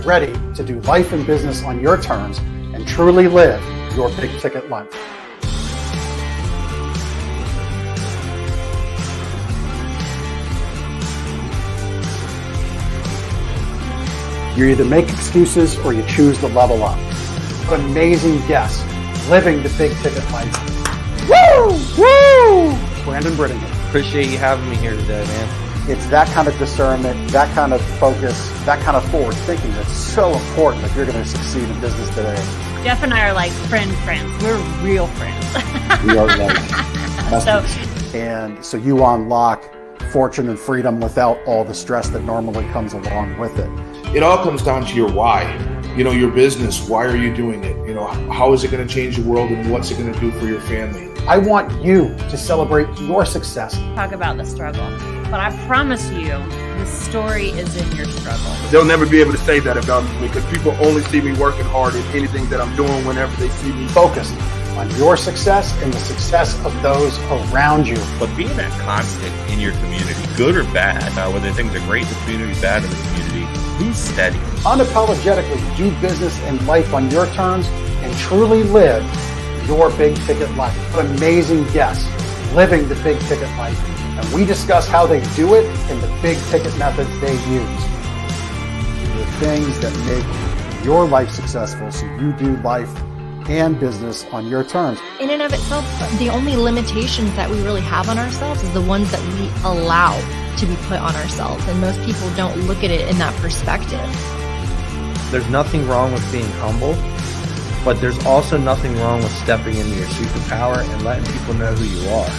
ready to do life and business on your terms and truly live your big ticket life. You either make excuses or you choose to level up. What an amazing guest, living the big ticket life. Woo! Woo! Brandon Brittingham. Appreciate you having me here today, man. It's that kind of discernment, that kind of focus, that kind of forward thinking that's so important if you're going to succeed in business today. Jeff and I are like friends. We're real friends. We are like And so you unlock fortune and freedom without all the stress that normally comes along with it. It all comes down to your why. Your business, why are you doing it? How is it going to change the world and what's it going to do for your family? I want you to celebrate your success. Talk about the struggle. But I promise you, the story is in your struggle. They'll never be able to say that about me because people only see me working hard at anything that I'm doing whenever they see me. Focused on your success and the success of those around you. But being that constant in your community, good or bad, whether things are great in the community, bad in the community, who's steady? Unapologetically do business and life on your terms and truly live your big ticket life. What an amazing guest, living the big ticket life. And we discuss how they do it and the big ticket methods they use. The things that make your life successful so you do life and business on your terms. In and of itself, the only limitations that we really have on ourselves is the ones that we allow to be put on ourselves. And most people don't look at it in that perspective. There's nothing wrong with being humble, but there's also nothing wrong with stepping into your superpower and letting people know who you are.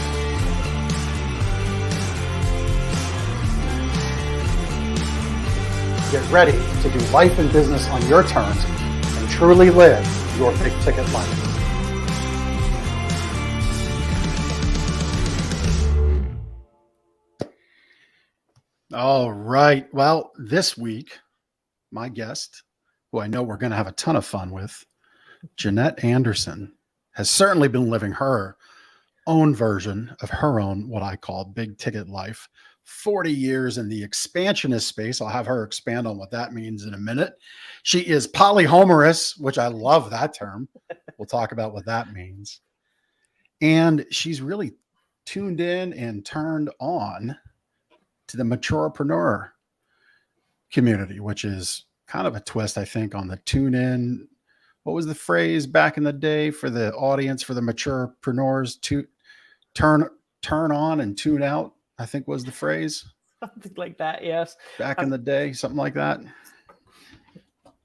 Get ready to do life and business on your terms and truly live your big ticket life. All right. Well, this week, my guest, who I know we're going to have a ton of fun with, Jannette Anderson, has certainly been living her own version of her own, what I call big ticket life. 40 years in the expansionist space. I'll have her expand on what that means in a minute. She is polyhomerous, which I love that term. We'll talk about what that means. And she's really tuned in and turned on to the maturepreneur community, which is kind of a twist, I think, on the tune in. What was the phrase back in the day for the audience, for the maturepreneurs to turn on and tune out? I think was the phrase. Something like that, yes. Back in the day, something like that.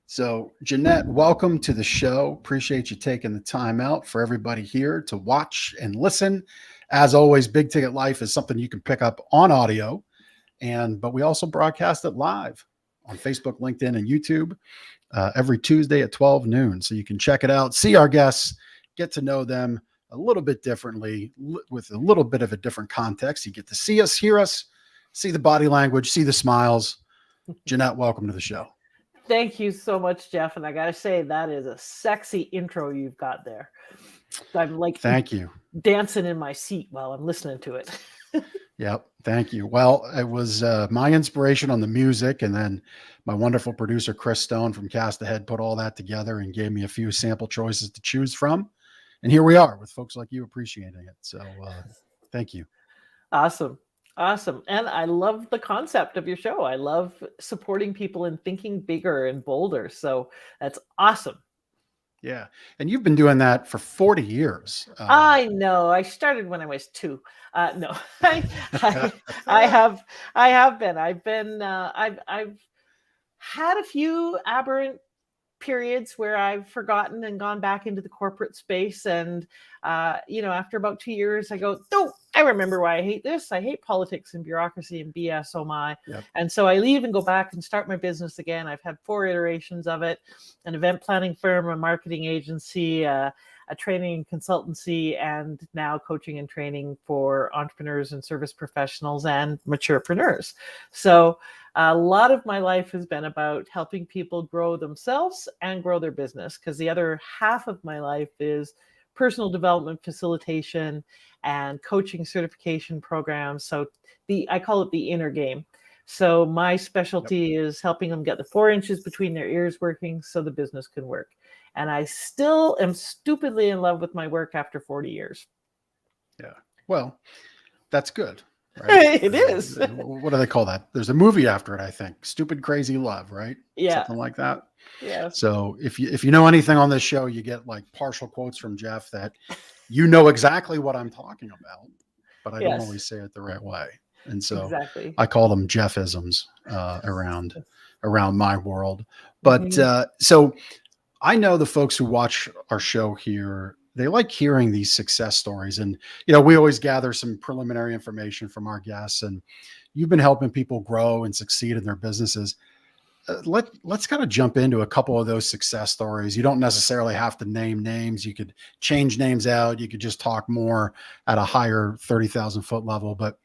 So, Jannette, welcome to the show. Appreciate you taking the time out for everybody here to watch and listen. As always, Big Ticket Life is something you can pick up on audio, but we also broadcast it live on Facebook, LinkedIn, and YouTube every Tuesday at 12 noon. So you can check it out, see our guests, get to know them a little bit differently with a little bit of a different context. You get to see us, hear us, see the body language, see the smiles. Jannette, welcome to the show. Thank you so much, Jeff. And I got to say, that is a sexy intro you've got there. I'm like, thank you. Dancing in my seat while I'm listening to it. Yep. Thank you. Well, it was my inspiration on the music, and then my wonderful producer, Chris Stone from Cast Ahead, put all that together and gave me a few sample choices to choose from. And here we are with folks like you appreciating it. So thank you. Awesome. And I love the concept of your show. I love supporting people in thinking bigger and bolder. So that's awesome. Yeah. And you've been doing that for 40 years. I know. I started when I was 2. No, I have been. I've had a few aberrant periods where I've forgotten and gone back into the corporate space. And, after about 2 years, I go, no, I remember why I hate this. I hate politics and bureaucracy and BS. Oh my. Yep. And so I leave and go back and start my business again. I've had 4 iterations of it: an event planning firm, a marketing agency, a training and consultancy, and now coaching and training for entrepreneurs and service professionals and maturepreneurs. So a lot of my life has been about helping people grow themselves and grow their business, because the other half of my life is personal development facilitation and coaching certification programs. So I call it the inner game. So my specialty is helping them get the 4 inches between their ears working so the business can work. And I still am stupidly in love with my work after 40 years. Yeah. Well, that's good. Right? It is. What do they call that? There's a movie after it, I think. Stupid Crazy Love, right? Yeah. Something like that. Yes. So if you know anything on this show, you get like partial quotes from Jeff that you know exactly what I'm talking about, but I don't Yes. always say it the right way. And so Exactly. I call them Jeffisms around my world. But so I know the folks who watch our show here, they like hearing these success stories. And, we always gather some preliminary information from our guests, and you've been helping people grow and succeed in their businesses. Let's kind of jump into a couple of those success stories. You don't necessarily have to name names. You could change names out. You could just talk more at a higher 30,000 foot level, but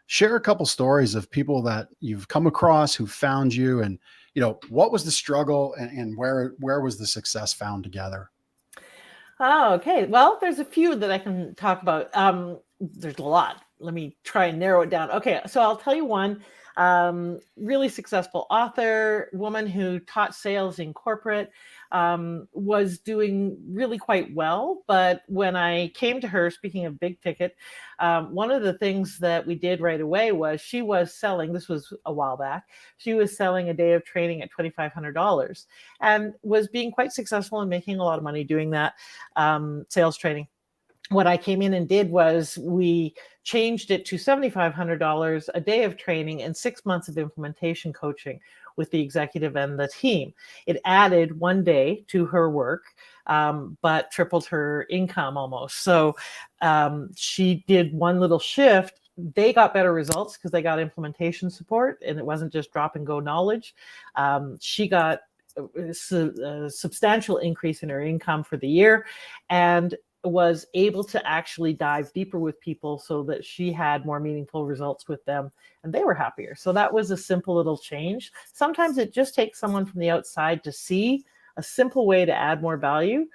share a couple stories of people that you've come across who found you, and, what was the struggle and where was the success found together? Oh, okay. Well, there's a few that I can talk about. There's a lot. Let me try and narrow it down. Okay, so I'll tell you one. Really successful author, woman who taught sales in corporate, was doing really quite well. But when I came to her, speaking of big ticket, one of the things that we did right away was she was selling, this was a while back, she was selling a day of training at $2,500 and was being quite successful and making a lot of money doing that sales training. What I came in and did was we changed it to $7,500 a day of training and 6 months of implementation coaching with the executive and the team. It added 1 day to her work, but tripled her income almost. So she did one little shift. They got better results because they got implementation support, and it wasn't just drop and go knowledge. She got a substantial increase in her income for the year, and was able to actually dive deeper with people so that she had more meaningful results with them and they were happier. So that was a simple little change. Sometimes it just takes someone from the outside to see a simple way to add more value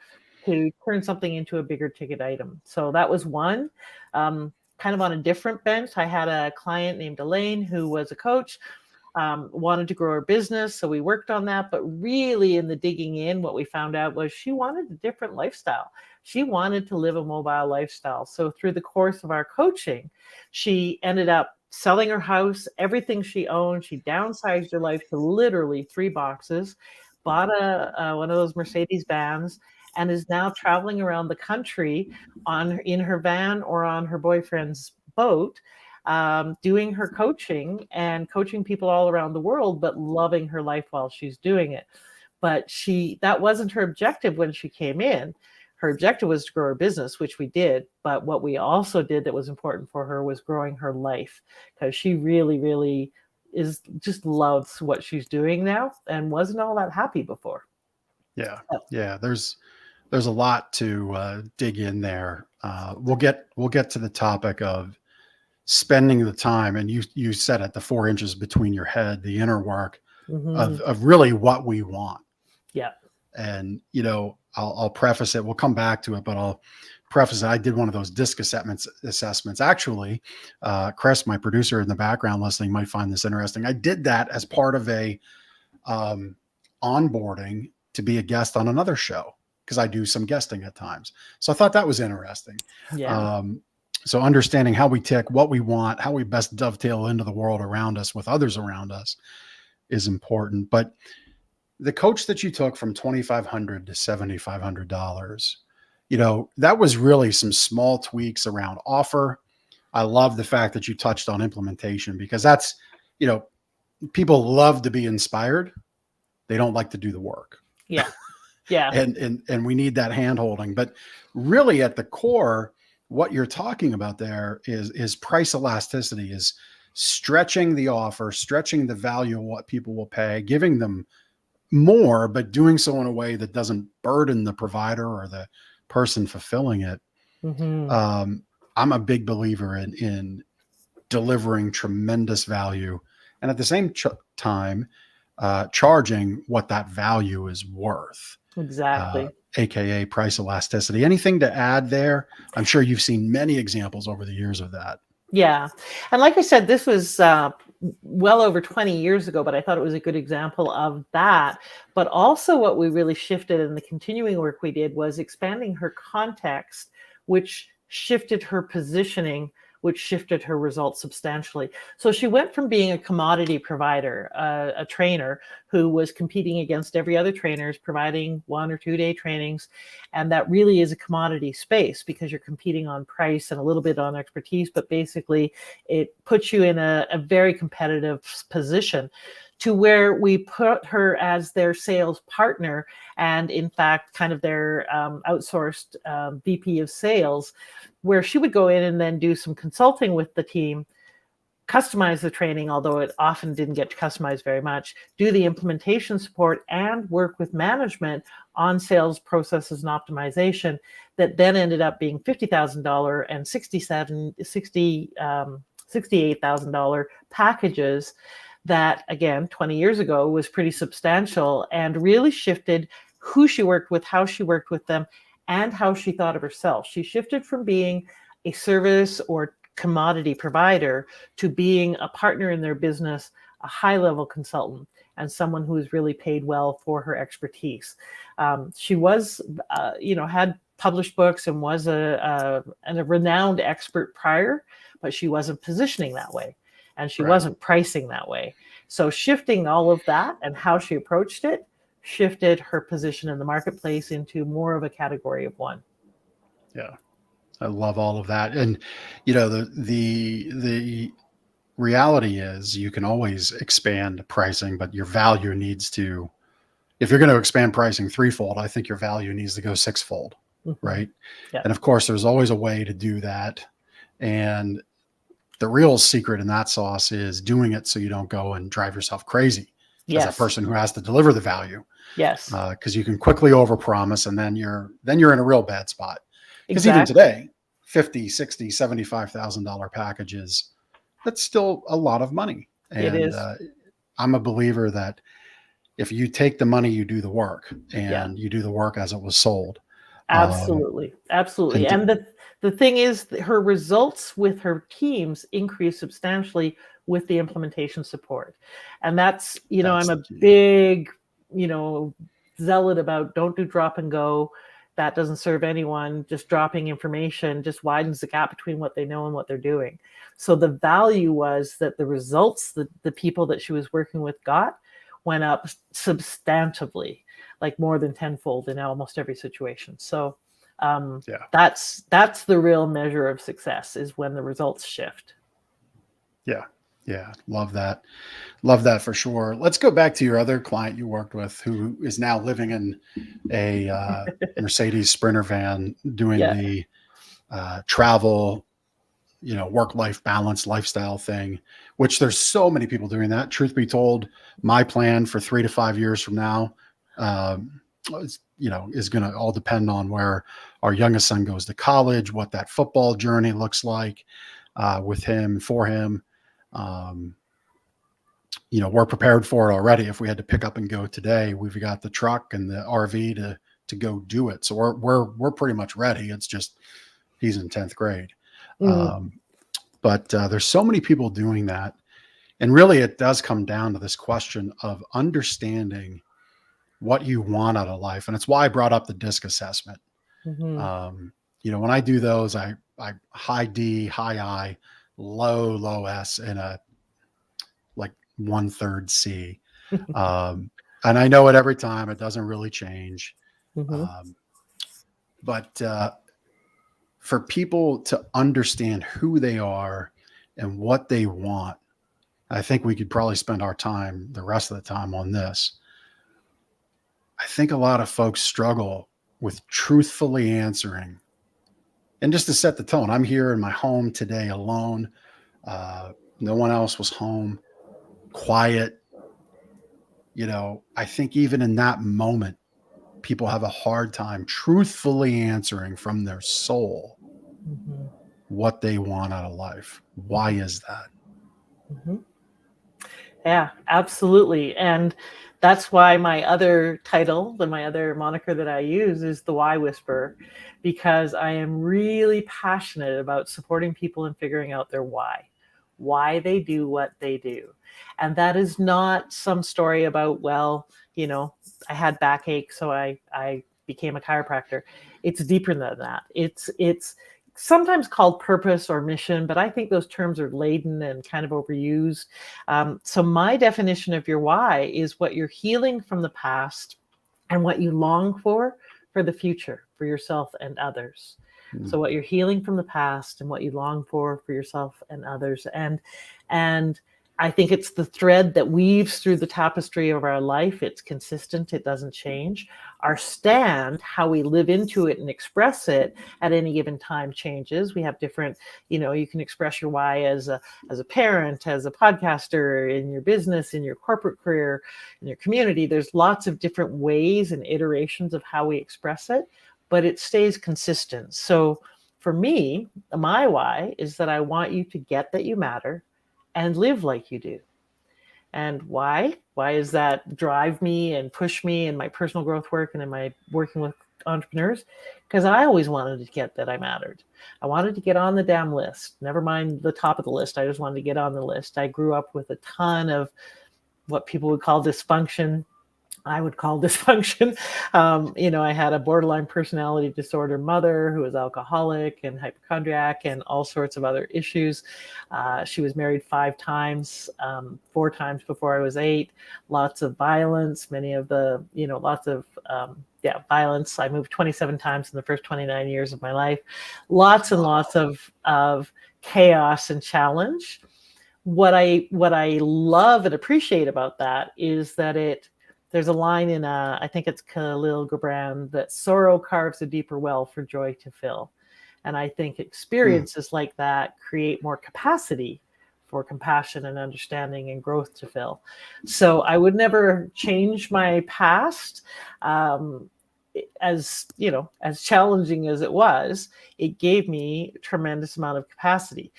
to turn something into a bigger ticket item. So that was one. Kind of on a different bent, I had a client named Elaine who was a coach, wanted to grow her business. So we worked on that, but really in the digging in, what we found out was she wanted a different lifestyle. She wanted to live a mobile lifestyle. So through the course of our coaching, she ended up selling her house, everything she owned. She downsized her life to literally 3 boxes, bought one of those Mercedes vans, and is now traveling around the country in her van or on her boyfriend's boat, doing her coaching and coaching people all around the world, but loving her life while she's doing it. But that wasn't her objective when she came in. Her objective was to grow her business, which we did. But what we also did that was important for her was growing her life, because she really, really just loves what she's doing now and wasn't all that happy before. Yeah. Yeah. There's a lot to dig in there. We'll get to the topic of spending the time. And you said it, the 4 inches between your head, the inner work of really what we want. Yeah. And, I'll preface it. We'll come back to it, but I'll preface it. I did one of those DISC assessments. Actually, Chris, my producer in the background listening, might find this interesting. I did that as part of a onboarding to be a guest on another show, because I do some guesting at times. So I thought that was interesting. Yeah. So understanding how we tick, what we want, how we best dovetail into the world around us with others around us is important. But the coach that you took from $2,500 to $7,500, that was really some small tweaks around offer. I love the fact that you touched on implementation, because that's, people love to be inspired. They don't like to do the work. Yeah. Yeah. and we need that hand holding. But really at the core, what you're talking about there is price elasticity, is stretching the offer, stretching the value of what people will pay, giving them more, but doing so in a way that doesn't burden the provider or the person fulfilling it. I'm a big believer in delivering tremendous value, and at the same time, charging what that value is worth. Exactly. AKA price elasticity. Anything to add there? I'm sure you've seen many examples over the years of that. Yeah. And like I said, this was well over 20 years ago, but I thought it was a good example of that. But also what we really shifted in the continuing work we did was expanding her context, which shifted her positioning, which shifted her results substantially. So she went from being a commodity provider, a trainer who was competing against every other trainers, providing 1 or 2 day trainings. And that really is a commodity space because you're competing on price and a little bit on expertise, but basically it puts you in a very competitive position, to where we put her as their sales partner and in fact kind of their outsourced VP of sales, where she would go in and then do some consulting with the team, customize the training, although it often didn't get customized very much, do the implementation support, and work with management on sales processes and optimization that then ended up being $50,000 and $68,000 packages that, again, 20 years ago was pretty substantial and really shifted who she worked with, how she worked with them, and how she thought of herself. She shifted from being a service or commodity provider to being a partner in their business, a high-level consultant, and someone who is really paid well for her expertise. She was, had published books and was a renowned expert prior, but she wasn't positioning that way. And she wasn't pricing that way. So shifting all of that and how she approached it shifted her position in the marketplace into more of a category of one. Yeah, I love all of that. And the reality is you can always expand pricing, but your value needs to, if you're going to expand pricing threefold, I think your value needs to go sixfold, right? Yeah. And of course, there's always a way to do that. And the real secret in that sauce is doing it so you don't go and drive yourself crazy as a person who has to deliver the value. Yes. Because you can quickly overpromise, and then you're in a real bad spot. Because even Exactly. today, $50,000, $60,000, $75,000 packages, that's still a lot of money. And It is. I'm a believer that if you take the money, you do the work, and you do the work as it was sold. Absolutely. Absolutely. And the thing is, her results with her teams increased substantially with the implementation support. And that's I'm a big, zealot about don't do drop and go. That doesn't serve anyone. Just dropping information just widens the gap between what they know and what they're doing. So the value was that the results that the people that she was working with went up substantively, like more than tenfold in almost every situation. So that's the real measure of success, is when the results shift. Yeah. Love that for sure. Let's go back to your other client you worked with, who is now living in a Mercedes Sprinter van, doing the travel, work-life balance lifestyle thing, which there's so many people doing that. Truth be told, my plan for 3 to 5 years from now, is going to all depend on where our youngest son goes to college, what that football journey looks like with him, for him. We're prepared for it already. If we had to pick up and go today, we've got the truck and the RV to go do it. So we're pretty much ready. It's just he's in 10th grade. But there's so many people doing that. And really, it does come down to this question of understanding what you want out of life. And it's why I brought up the DISC assessment. When I do those, I high D, high I, low S, and a like 1/3 C. And I know it every time. It doesn't really change. But for people to understand who they are and what they want, I think we could probably spend the rest of the time on this. I think a lot of folks struggle with truthfully answering. And just to set the tone, I'm here in my home today alone. No one else was home, quiet. I think even in that moment, people have a hard time truthfully answering from their soul what they want out of life. Why is that? Yeah, absolutely. And that's why my other title, my other moniker that I use, is the Why Whisperer, because I am really passionate about supporting people in figuring out their why. why they do what they do. And that is not some story about, well, you know, I had backache, so I became a chiropractor. It's deeper than that. It's sometimes called purpose or mission, but I think those terms are laden and kind of overused. So my definition of your why is what you're healing from the past and what you long for the future, for yourself and others. So what you're healing from the past and what you long for yourself and others. And I think it's the thread that weaves through the tapestry of our life. It's consistent. It doesn't change. Our stand, how we live into it and express it at any given time changes. We have different, you know, you can express your why as a parent, as a podcaster, in your business, in your corporate career, in your community. There's lots of different ways and iterations of how we express it, but it stays consistent. So for me, my why is that I want you to get that you matter and live like you do. And why? Why does that drive me and push me in my personal growth work and in my working with entrepreneurs? Because I always wanted to get that I mattered. I wanted to get on the damn list. Never mind the top of the list. I just wanted to get on the list. I grew up with a ton of what people would call dysfunction. I would call dysfunction. You know, I had a borderline personality disorder mother who was alcoholic and hypochondriac and all sorts of other issues. She was married 5 times, 4 times before I was 8. Lots of violence, many of the, you know, lots of, violence. I moved 27 times in the first 29 years of my life. Lots and lots of chaos and challenge. What I love and appreciate about that is that there's a line in I think it's Khalil Gibran, that sorrow carves a deeper well for joy to fill. And I think experiences like that create more capacity for compassion and understanding and growth to fill. So I would never change my past. As you know, as challenging as it was, it gave me a tremendous amount of capacity.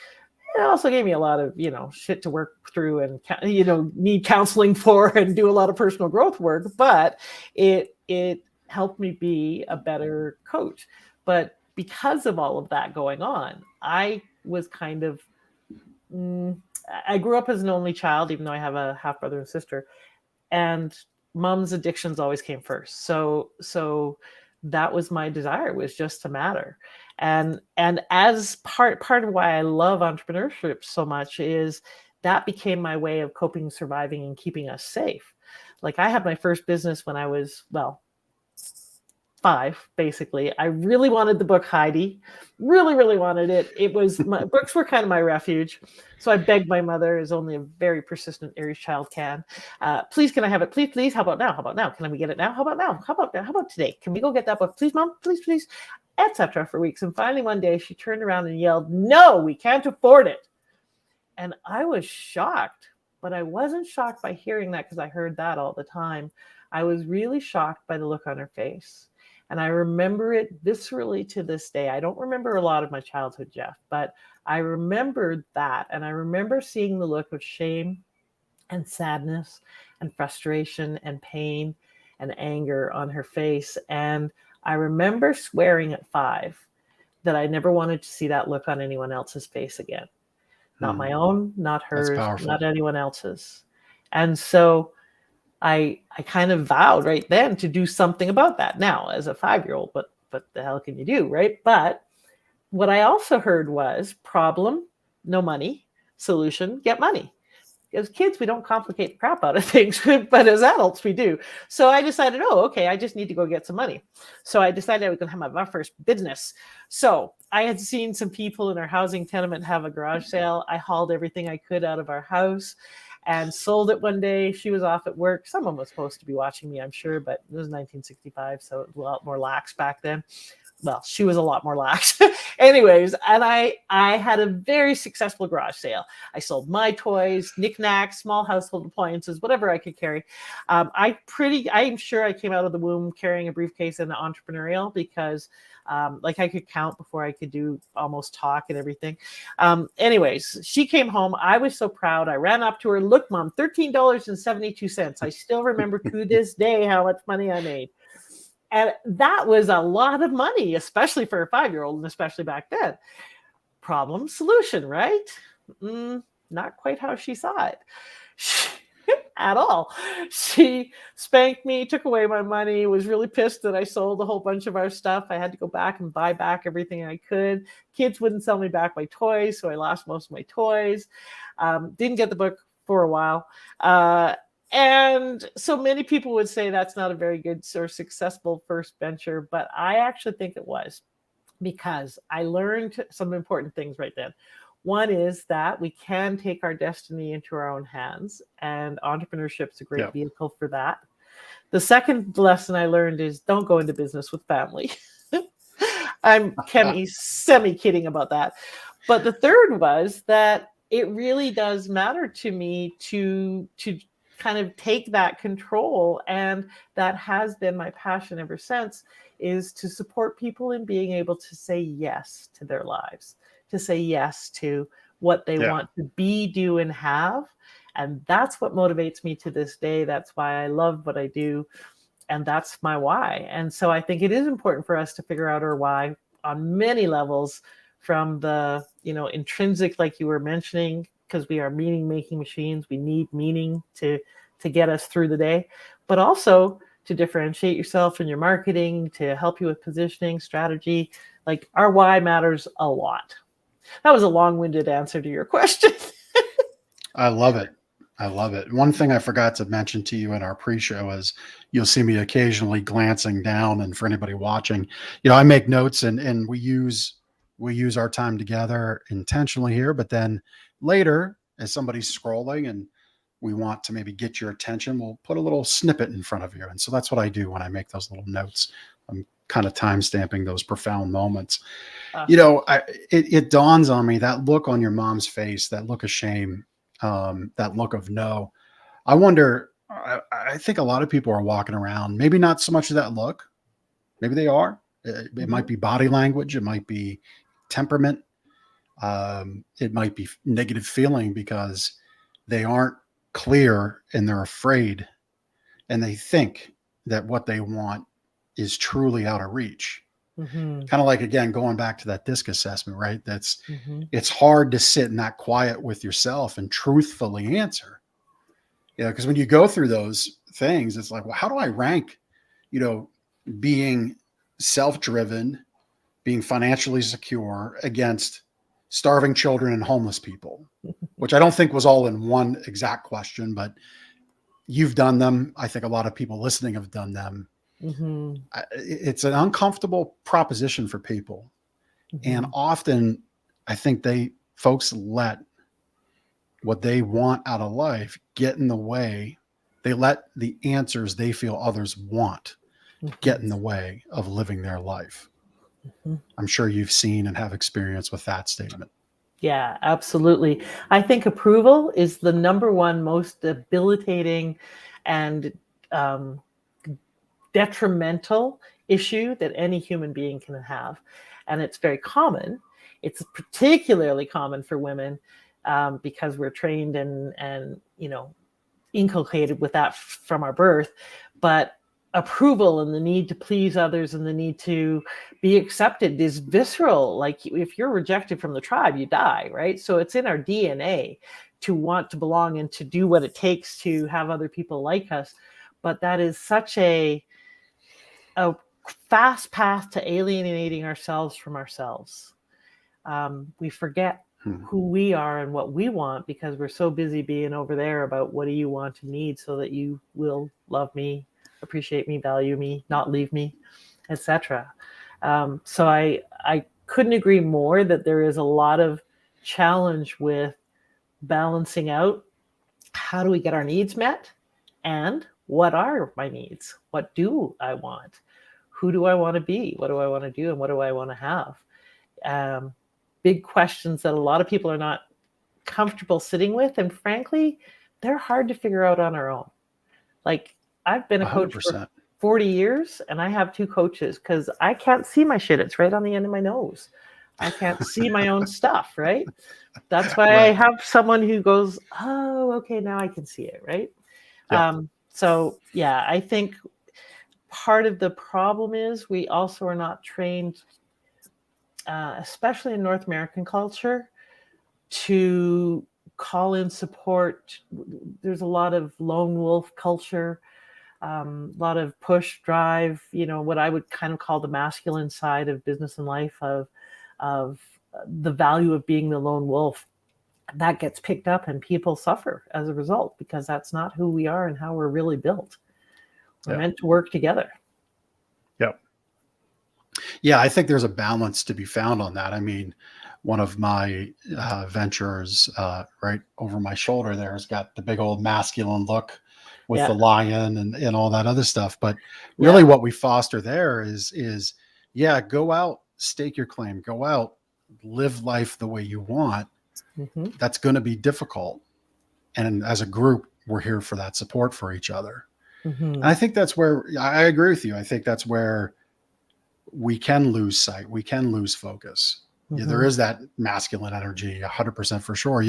It also gave me a lot of, you know, shit to work through and, you know, need counseling for and do a lot of personal growth work, but it helped me be a better coach. But because of all of that going on, I was kind of, I grew up as an only child, even though I have a half brother and sister, and mom's addictions always came first. So that was my desire, was just to matter. And as part of why I love entrepreneurship so much is that became my way of coping, surviving, and keeping us safe. Like I had my first business when I was, 5, basically. I really wanted the book Heidi, really, really wanted it. It was, my books were kind of my refuge. So I begged my mother, as only a very persistent Aries child can, please, can I have it? Please, please. How about now? How about now? Can we get it now? How about now? How about today? Can we go get that book? Please, mom, please, please, etc. for weeks. And finally one day she turned around and yelled, no, we can't afford it. And I was shocked, but I wasn't shocked by hearing that because I heard that all the time. I was really shocked by the look on her face. And I remember it viscerally to this day. I don't remember a lot of my childhood, Jeff, but I remembered that. And I remember seeing the look of shame and sadness and frustration and pain and anger on her face. And I remember swearing at 5 that I never wanted to see that look on anyone else's face again. Not my own, not hers, not anyone else's. And so I kind of vowed right then to do something about that. Now, as a 5-year-old, what the hell can you do, right? But what I also heard was problem, no money, solution, get money. As kids, we don't complicate the crap out of things, but as adults, we do. So I decided, okay, I just need to go get some money. So I decided I was going to have my first business. So I had seen some people in our housing tenement have a garage sale. I hauled everything I could out of our house and sold it one day. She was off at work. Someone was supposed to be watching me, I'm sure, but it was 1965, so it was a lot more lax back then. Well, she was a lot more lax. Anyways, and I had a very successful garage sale. I sold my toys, knickknacks, small household appliances, whatever I could carry. I'm sure I came out of the womb carrying a briefcase and entrepreneurial because I could count before I could do almost talk and everything. Anyways, she came home. I was so proud. I ran up to her. Look, Mom, $13.72. I still remember to this day how much money I made. And that was a lot of money, especially for a 5-year-old and especially back then. Problem, solution, right? not quite how she saw it. At all. She spanked me, took away my money, was really pissed that I sold a whole bunch of our stuff. I had to go back and buy back everything I could. Kids wouldn't sell me back my toys, so I lost most of my toys. Didn't get the book for a while. And so many people would say that's not a very good or successful first venture, but I actually think it was, because I learned some important things right then. One is that we can take our destiny into our own hands, and entrepreneurship is a great vehicle for that. The second lesson I learned is don't go into business with family. I'm semi-kidding about that. But the third was that it really does matter to me to kind of take that control, and that has been my passion ever since, is to support people in being able to say yes to their lives, to say yes to what they want to be, do, and have. And that's what motivates me to this day. That's why I love what I do. And that's my why. And so I think it is important for us to figure out our why on many levels, from the, intrinsic, like you were mentioning, because we are meaning-making machines. We need meaning to get us through the day, but also to differentiate yourself in your marketing, to help you with positioning, strategy. Like, our why matters a lot. That was a long-winded answer to your question. I love it. I love it. One thing I forgot to mention to you in our pre-show is you'll see me occasionally glancing down, and for anybody watching, I make notes, and we use our time together intentionally here, but then later, as somebody's scrolling and we want to maybe get your attention, we'll put a little snippet in front of you. And so that's what I do when I make those little notes. I'm kind of time stamping those profound moments. It dawns on me, that look on your mom's face, that look of shame, that look of no. I wonder, I think a lot of people are walking around, maybe not so much of that look. Maybe they are. It might be body language. It might be temperament. It might be negative feeling because they aren't clear and they're afraid, and they think that what they want is truly out of reach. Kind of like, again, going back to that DISC assessment, right? It's hard to sit in that quiet with yourself and truthfully answer, because when you go through those things, it's like, well, how do I rank, being self-driven, being financially secure against starving children and homeless people, which I don't think was all in one exact question, but you've done them. I think a lot of people listening have done them. It's an uncomfortable proposition for people. And often I think folks let what they want out of life get in the way. They let the answers they feel others want get in the way of living their life. I'm sure you've seen and have experience with that statement. Yeah, absolutely. I think approval is the number one most debilitating and detrimental issue that any human being can have. And it's very common. It's particularly common for women because we're trained and inculcated with that from our birth. But approval and the need to please others and the need to be accepted is visceral. Like, if you're rejected from the tribe, you die, right? So it's in our DNA to want to belong and to do what it takes to have other people like us. But that is such a fast path to alienating ourselves from ourselves. We forget who we are and what we want because we're so busy being over there about what do you want to need so that you will love me, appreciate me, value me, not leave me, etc. So I couldn't agree more that there is a lot of challenge with balancing out how do we get our needs met and what are my needs? What do I want? Who do I want to be? What do I want to do? And what do I want to have? Big questions that a lot of people are not comfortable sitting with. And frankly, they're hard to figure out on our own. Like, I've been a coach 100%. for 40 years and I have 2 coaches because I can't see my shit. It's right on the end of my nose. I can't see my own stuff, right? That's why I have someone who goes, oh, okay, now I can see it, right? Yeah. So yeah, I think part of the problem is we also are not trained, especially in North American culture, to call in support. There's a lot of lone wolf culture, a lot of push drive, what I would kind of call the masculine side of business and life, of the value of being the lone wolf. That gets picked up and people suffer as a result, because that's not who we are and how we're really built. We're meant to work together. Yep. Yeah, I think there's a balance to be found on that. I mean, one of my ventures right over my shoulder there has got the big old masculine look with the lion and all that other stuff. But really what we foster there is go out, stake your claim, go out, live life the way you want. Mm-hmm. That's going to be difficult. And as a group, we're here for that support for each other. Mm-hmm. And I think that's where I agree with you. I think that's where we can lose sight. We can lose focus. Mm-hmm. Yeah, there is that masculine energy, 100% for sure.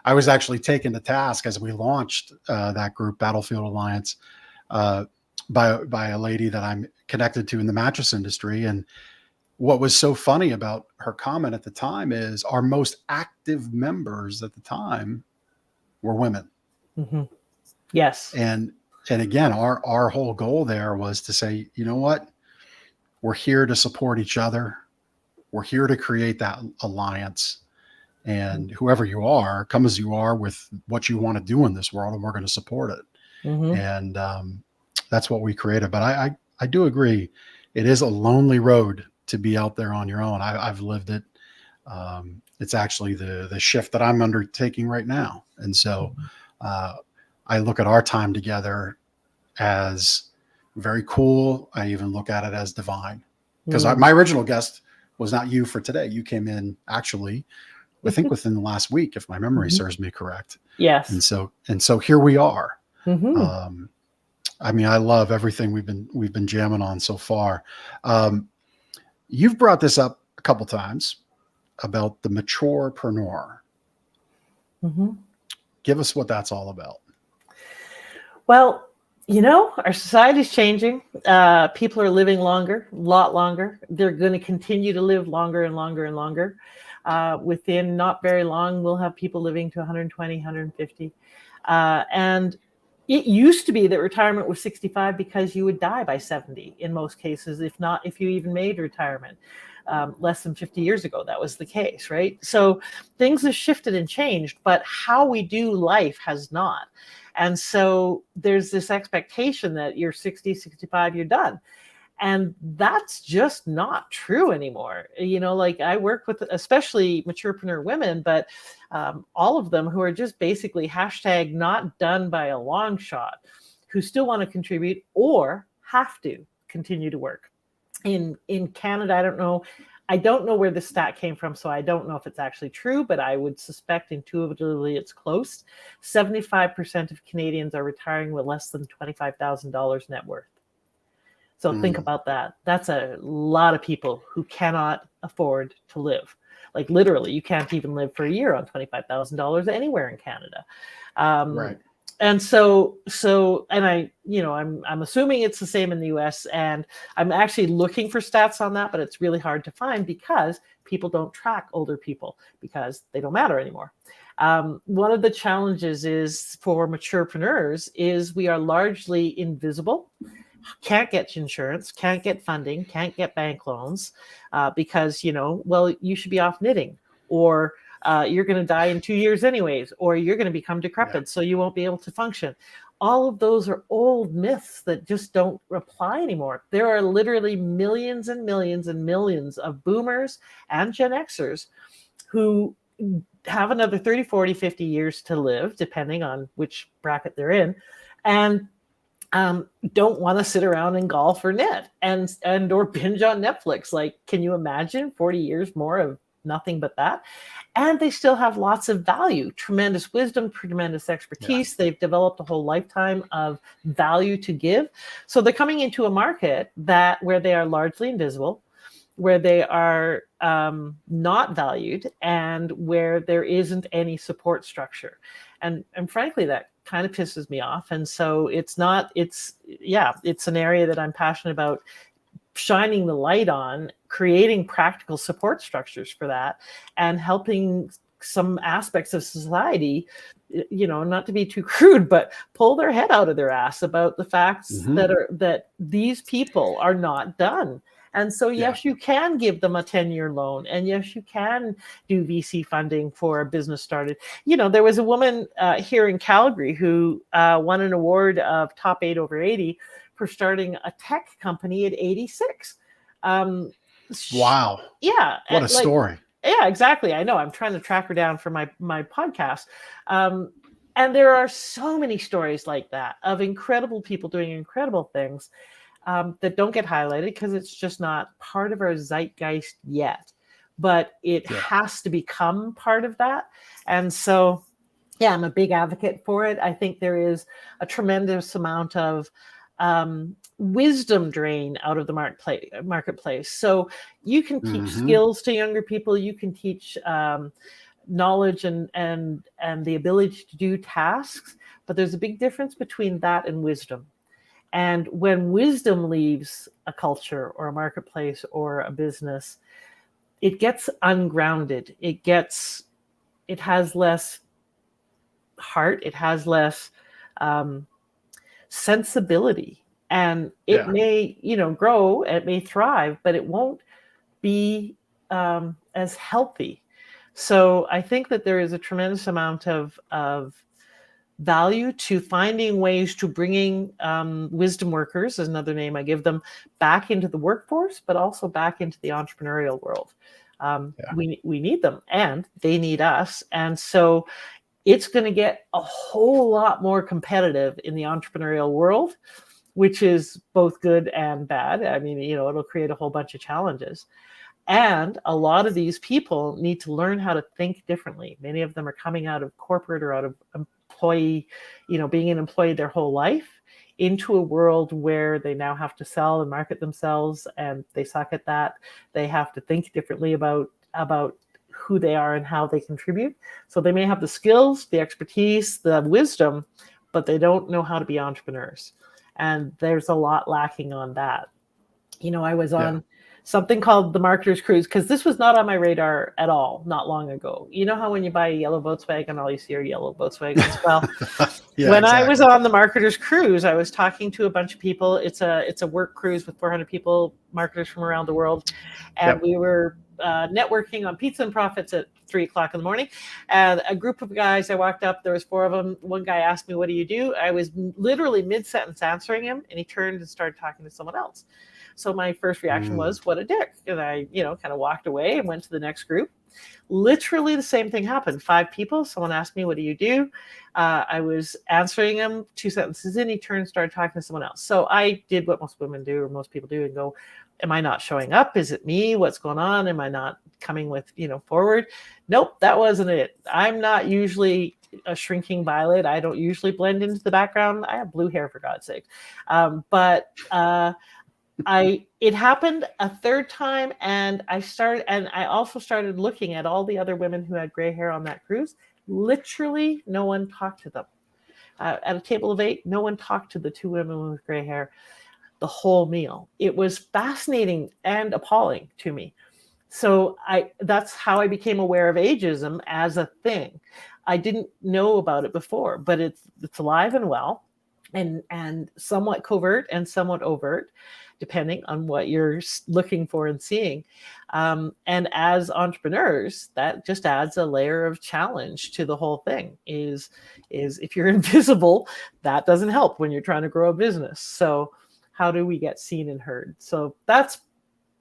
I was actually taken to task as we launched that group, Battlefield Alliance, by a lady that I'm connected to in the mattress industry. And what was so funny about her comment at the time is our most active members at the time were women. Mm-hmm. Yes. And again, our whole goal there was to say, you know what? We're here to support each other. We're here to create that alliance. And whoever you are, come as you are with what you want to do in this world, and we're going to support it. Mm-hmm. And that's what we created. But I do agree. It is a lonely road to be out there on your own. I've lived it. It's actually the shift that I'm undertaking right now. And so I look at our time together as very cool. I even look at it as divine, because my original guest was not you for today. You came in actually, I think within the last week, if my memory serves me correct. Yes. And so here we are. Mm-hmm. I mean, I love everything we've been jamming on so far. You've brought this up a couple times about the maturepreneur. Mm-hmm. Give us what that's all about. Well, our society's changing. People are living longer, a lot longer. They're going to continue to live longer and longer and longer. Within not very long, we'll have people living to 120, 150. And it used to be that retirement was 65 because you would die by 70 in most cases, if you even made retirement. Less than 50 years ago, that was the case, right? So things have shifted and changed, but how we do life has not. And so there's this expectation that you're 60, 65, you're done. And that's just not true anymore. Like I work with especially maturepreneur women, but all of them who are just basically # not done by a long shot, who still want to contribute or have to continue to work. In Canada, I don't know where the stat came from, so I don't know if it's actually true, but I would suspect intuitively it's close. 75% of Canadians are retiring with less than $25,000 net worth. So think about that. That's a lot of people who cannot afford to live. Like literally, you can't even live for a year on $25,000 anywhere in Canada. Right. And I'm assuming it's the same in the US, and I'm actually looking for stats on that, but it's really hard to find because people don't track older people because they don't matter anymore. One of the challenges is for maturepreneurs is we are largely invisible, can't get insurance, can't get funding, can't get bank loans because, you should be off knitting, or you're going to die in 2 years anyways, or you're going to become decrepit, so you won't be able to function. All of those are old myths that just don't apply anymore. There are literally millions and millions and millions of boomers and Gen Xers who have another 30, 40, 50 years to live, depending on which bracket they're in, and don't want to sit around and golf or knit and or binge on Netflix. Like, can you imagine 40 years more of nothing but that? And they still have lots of value, tremendous wisdom, tremendous expertise. Yeah. They've developed a whole lifetime of value to give. So they're coming into a market where they are largely invisible, where they are not valued, and where there isn't any support structure. And frankly, that kind of pisses me off. And so it's an area that I'm passionate about shining the light on, creating practical support structures for that, and helping some aspects of society, not to be too crude, but pull their head out of their ass about the facts that these people are not done. And so, yes, you can give them a 10-year loan, and yes, you can do VC funding for a business started. There was a woman here in Calgary who won an award of top 8 over 80 for starting a tech company at 86. Wow. Yeah. What a story. Yeah, exactly. I know. I'm trying to track her down for my podcast. And there are so many stories like that of incredible people doing incredible things that don't get highlighted because it's just not part of our zeitgeist yet. But it has to become part of that. And so, yeah, I'm a big advocate for it. I think there is a tremendous amount of wisdom drain out of the marketplace. So you can teach skills to younger people. You can teach knowledge and the ability to do tasks. But there's a big difference between that and wisdom. And when wisdom leaves a culture or a marketplace or a business, it gets ungrounded. It has less heart. It has less sensibility, and it may grow, it may thrive, but it won't be as healthy. So I think that there is a tremendous amount of value to finding ways to bringing wisdom workers, is another name I give them, back into the workforce, but also back into the entrepreneurial world. We need them, and they need us. And so it's going to get a whole lot more competitive in the entrepreneurial world, which is both good and bad. I mean, it'll create a whole bunch of challenges. And a lot of these people need to learn how to think differently. Many of them are coming out of corporate or out of employee, being an employee their whole life, into a world where they now have to sell and market themselves, and they suck at that. They have to think differently about who they are and how they contribute. So they may have the skills, the expertise, the wisdom, but they don't know how to be entrepreneurs. And there's a lot lacking on that. I was on something called the Marketer's Cruise, because this was not on my radar at all not long ago. You know how when you buy a yellow Volkswagen, all you see are yellow Volkswagens? Well, when I was on the Marketer's Cruise, I was talking to a bunch of people. It's a work cruise with 400 people, marketers from around the world. And we were networking on Pizza and Profits at 3:00 in the morning. And a group of guys, I walked up, there was 4 of them. One guy asked me, "What do you do?" I was literally mid-sentence answering him, and he turned and started talking to someone else. So my first reaction was, what a dick. And I, kind of walked away and went to the next group. Literally the same thing happened. 5 people, someone asked me, "What do you do?" I was answering him, 2 sentences in, he turned and started talking to someone else. So I did what most women do, or most people do, and go, am I not showing up? Is it me? What's going on? Am I not coming with, forward? Nope, that wasn't it. I'm not usually a shrinking violet. I don't usually blend into the background. I have blue hair, for God's sake. It happened a third time, and I also started looking at all the other women who had gray hair on that cruise. Literally, no one talked to them. At a table of 8, no one talked to the 2 women with gray hair the whole meal. It was fascinating and appalling to me. So that's how I became aware of ageism as a thing. I didn't know about it before, but it's alive and well, and somewhat covert and somewhat overt, depending on what you're looking for and seeing. And as entrepreneurs, that just adds a layer of challenge to the whole thing. Is if you're invisible, that doesn't help when you're trying to grow a business. So how do we get seen and heard? So that's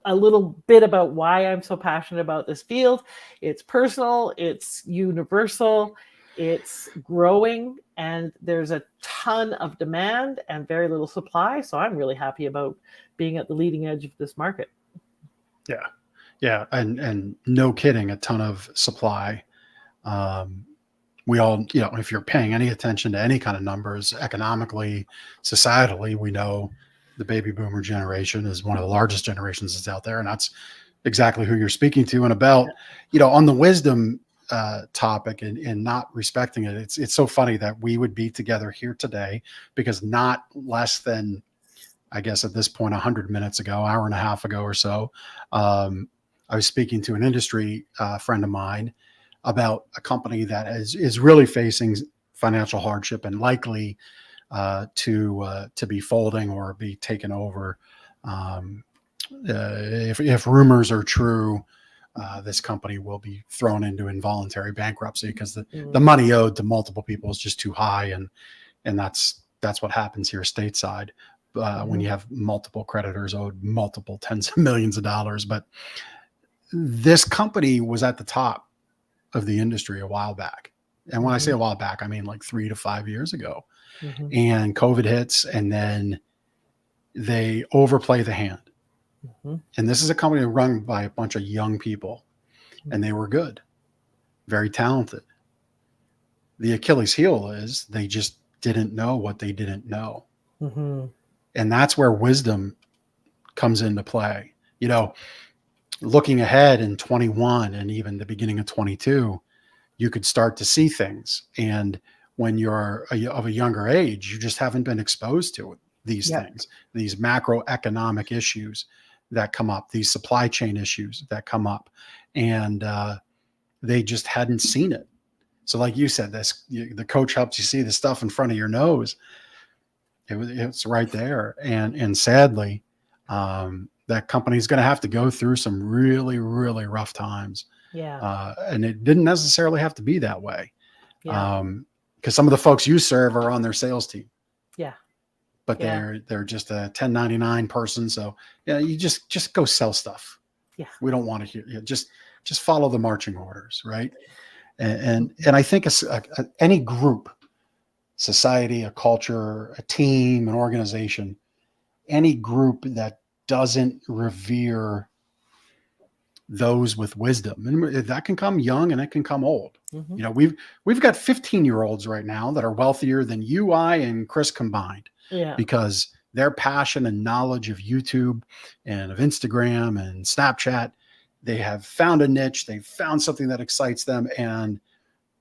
a little bit about why I'm so passionate about this field. It's personal, it's universal, it's growing, and there's a ton of demand and very little supply. So I'm really happy about being at the leading edge of this market. Yeah. And no kidding, a ton of supply. We all, if you're paying any attention to any kind of numbers, economically, societally, we know the baby boomer generation is one of the largest generations that's out there. And that's exactly who you're speaking to. And about, on the wisdom topic and not respecting it, it's so funny that we would be together here today, because not less than, I guess at this point, 100 minutes ago, hour and a half ago or so, I was speaking to an industry friend of mine about a company that is really facing financial hardship and likely to be folding or be taken over. If rumors are true, this company will be thrown into involuntary bankruptcy because the money owed to multiple people is just too high, and that's what happens here stateside when you have multiple creditors owed multiple tens of millions of dollars. But this company was at the top of the industry a while back, and when I say a while back, I mean like 3 to 5 years ago. And COVID hits, and then they overplay the hand. And this is a company run by a bunch of young people, and they were good, very talented. The Achilles heel is they just didn't know what they didn't know. And that's where wisdom comes into play. You know, looking ahead in 21 and even the beginning of 22, you could start to see things. And when you're of a younger age, you just haven't been exposed to these things, these macroeconomic issues that come up, these supply chain issues that come up, and they just hadn't seen it. So like you said, the coach helps you see the stuff in front of your nose. It's right there. And sadly, that company's going to have to go through some really, really rough times. And it didn't necessarily have to be that way. Because some of the folks you serve are on their sales team. But they're just a 1099 person. So you just go sell stuff. We don't want to hear you. Just follow the marching orders, right? And I think any group, society, a culture, a team, an organization, any group that doesn't revere those with wisdom, and that can come young and it can come old. You know, we've got 15-year-olds right now that are wealthier than you, I, and Chris combined. Because their passion and knowledge of YouTube and of Instagram and Snapchat, they have found a niche, they've found something that excites them, and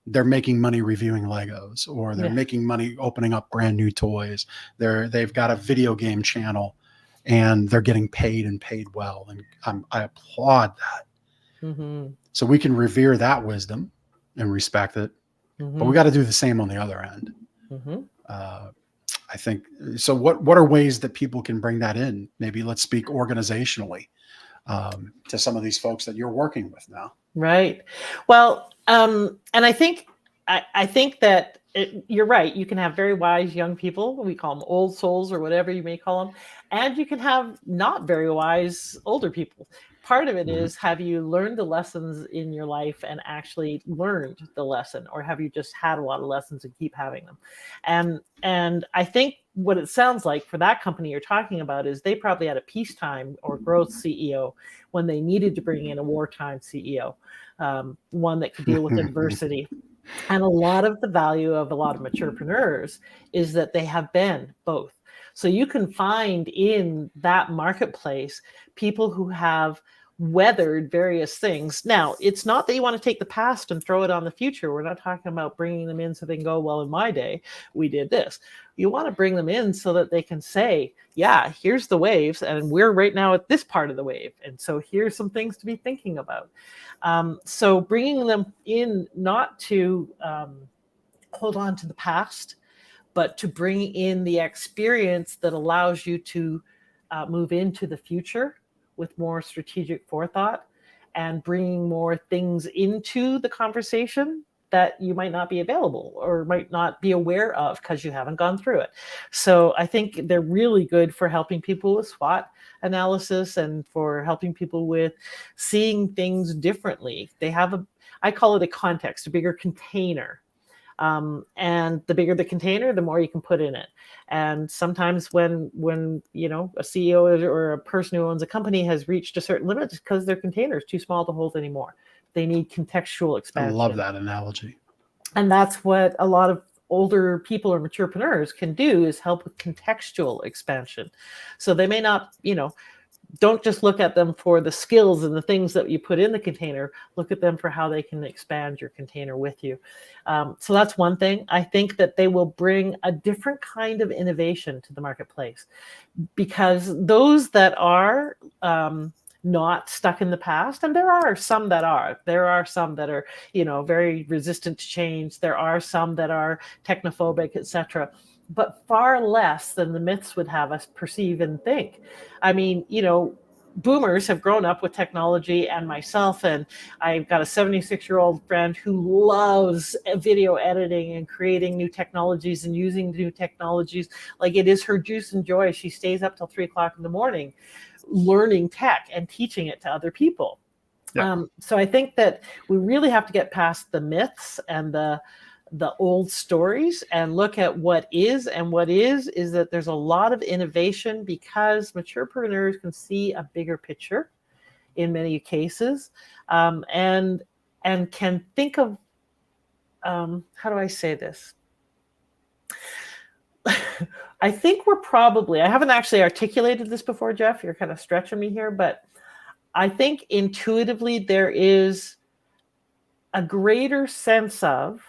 they're making money reviewing Legos, or they're making money opening up brand new toys. They've got a video game channel, and they're getting paid and paid well. And I applaud that. So we can revere that wisdom and respect it, but we got to do the same on the other end. I think so. What are ways that people can bring that in? Maybe let's speak organizationally to some of these folks that you're working with now. Right. Well, and I think that you're right. You can have very wise young people. We call them old souls or whatever you may call them. And you can have not very wise older people. Part of it is, have you learned the lessons in your life and actually learned the lesson, or have you just had a lot of lessons and keep having them? And I think what it sounds like for that company you're talking about is they probably had a peacetime or growth CEO when they needed to bring in a wartime CEO, one that could deal with adversity. And a lot of the value of a lot of maturepreneurs is that they have been both. So you can find in that marketplace people who have weathered various things. Now, it's not that you want to take the past and throw it on the future. We're not talking about bringing them in so they can go, well, in my day, we did this. You want to bring them in so that they can say, yeah, here's the waves, and we're right now at this part of the wave. And so here's some things to be thinking about. So bringing them in not to hold on to the past, but to bring in the experience that allows you to move into the future with more strategic forethought and bringing more things into the conversation that you might not be available or might not be aware of because you haven't gone through it. So I think they're really good for helping people with SWOT analysis and for helping people with seeing things differently. They have I call it a context, a bigger container. And the bigger the container, the more you can put in it. And sometimes when you know a CEO or a person who owns a company has reached a certain limit, it's because their container is too small to hold anymore. They need contextual expansion. I love that analogy. And that's what a lot of older people or maturepreneurs can do, is help with contextual expansion. So they may not, don't just look at them for the skills and the things that you put in the container. Look at them for how they can expand your container with you. So that's one thing. I think that they will bring a different kind of innovation to the marketplace, because those that are not stuck in the past. And there are some that are. There are some that are, very resistant to change. There are some that are technophobic, etc., but far less than the myths would have us perceive and think. I mean, boomers have grown up with technology, and myself, and I've got a 76-year-old friend who loves video editing and creating new technologies and using new technologies. Like, it is her juice and joy. She stays up till 3:00 in the morning learning tech and teaching it to other people. Yeah. So I think that we really have to get past the myths and the old stories and look at what is. And what is that there's a lot of innovation because maturepreneurs can see a bigger picture in many cases, and can think of, how do I say this? I think I haven't actually articulated this before, Jeff, you're kind of stretching me here, but I think intuitively there is a greater sense of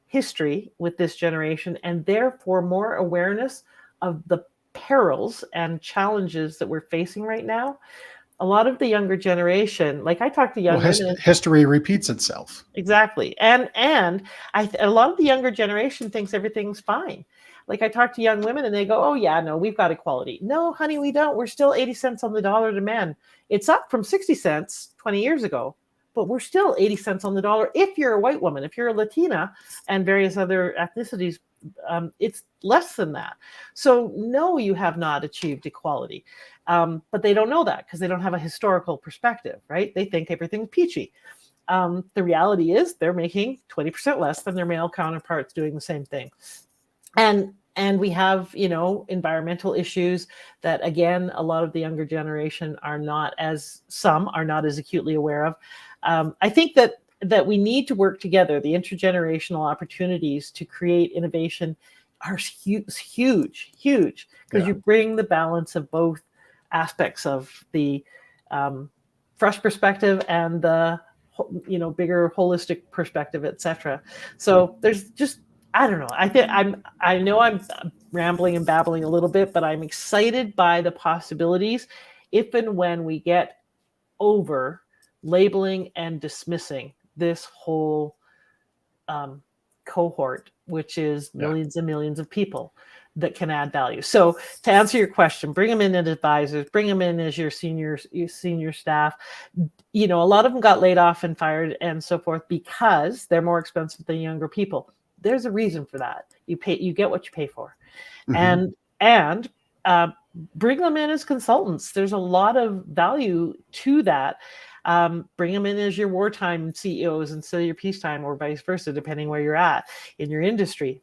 history with this generation, and therefore more awareness of the perils and challenges that we're facing right now. A lot of the younger generation, like I talk to young women, history repeats itself. Exactly. And a lot of the younger generation thinks everything's fine. Like I talk to young women and they go, oh yeah, no, we've got equality. No, honey, we don't. We're still 80 cents on the dollar to men. It's up from 60 cents 20 years ago, but we're still 80 cents on the dollar. If you're a white woman, if you're a Latina and various other ethnicities, it's less than that. So no, you have not achieved equality. But they don't know that because they don't have a historical perspective, right? They think everything's peachy. The reality is they're making 20% less than their male counterparts doing the same thing. And we have, environmental issues that, again, a lot of the younger generation are not as acutely aware of. I think that we need to work together. The intergenerational opportunities to create innovation are huge, because you bring the balance of both aspects of the fresh perspective and the bigger holistic perspective, etc. So there's just, I don't know. I know I'm rambling and babbling a little bit, but I'm excited by the possibilities if and when we get over labeling and dismissing this whole cohort, which is millions and millions of people that can add value. So to answer your question, bring them in as advisors, bring them in as your senior staff. A lot of them got laid off and fired and so forth because they're more expensive than younger people. There's a reason for that. You get what you pay for. Mm-hmm. And bring them in as consultants. There's a lot of value to that. Bring them in as your wartime CEOs instead of your peacetime, or vice versa, depending where you're at in your industry.